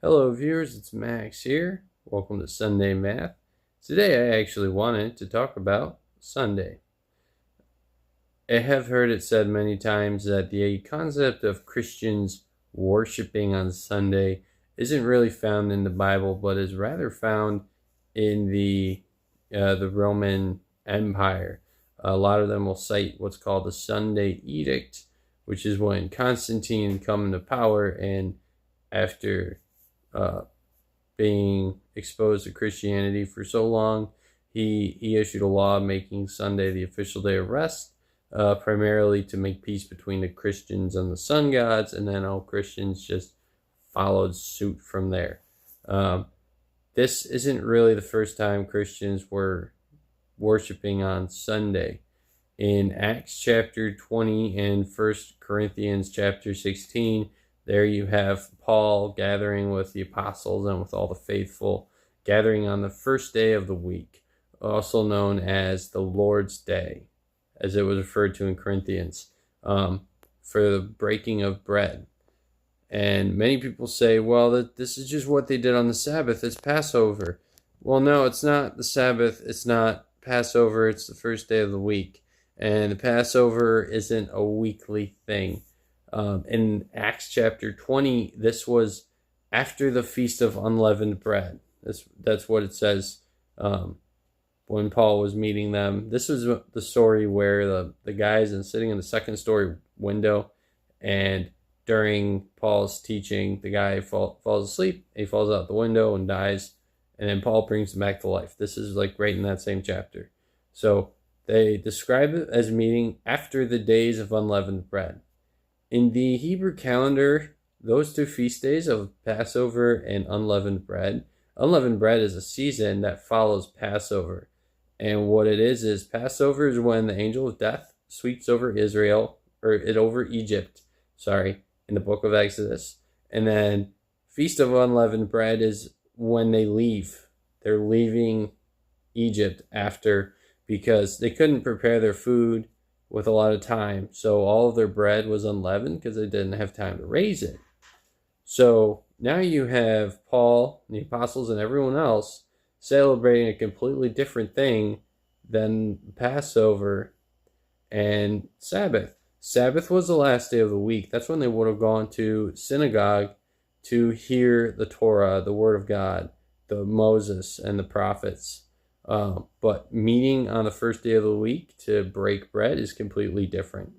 Hello viewers, it's Max here. Welcome to Sunday Math. Today I actually wanted to talk about Sunday. I have heard it said many times that the concept of Christians worshiping on Sunday isn't really found in the Bible, but is rather found in the Roman Empire. A lot of them will cite what's called the Sunday Edict, which is when Constantine come into power, and after being exposed to Christianity for so long, he issued a law making Sunday the official day of rest, primarily to make peace between the Christians and the sun gods, and then all Christians just followed suit from there. This isn't really the first time Christians were worshiping on Sunday. In Acts chapter 20 and 1 Corinthians chapter 16, there you have Paul gathering with the apostles and with all the faithful, gathering on the first day of the week, also known as the Lord's Day, as it was referred to in Corinthians, for the breaking of bread. And many people say, well, this is just what they did on the Sabbath. It's Passover. Well, no, it's not the Sabbath. It's not Passover. It's the first day of the week. And the Passover isn't a weekly thing. In Acts chapter 20, this was after the Feast of Unleavened Bread. That's what it says when Paul was meeting them. This is the story where the guys are sitting in the second story window, and during Paul's teaching, the guy falls asleep. He falls out the window and dies, and then Paul brings him back to life. This is like right in that same chapter. So they describe it as meeting after the days of unleavened bread. In the Hebrew calendar, those two feast days of Passover and unleavened bread is a season that follows Passover. And what it is Passover is when the angel of death sweeps over over Egypt, in the book of Exodus. And then Feast of Unleavened Bread is when they leave. They're leaving Egypt because they couldn't prepare their food with a lot of time. So all of their bread was unleavened because they didn't have time to raise it. So now you have Paul, the apostles, and everyone else celebrating a completely different thing than Passover and Sabbath. Sabbath was the last day of the week. That's when they would have gone to synagogue to hear the Torah, the Word of God, the Moses and the prophets. But meeting on the first day of the week to break bread is completely different.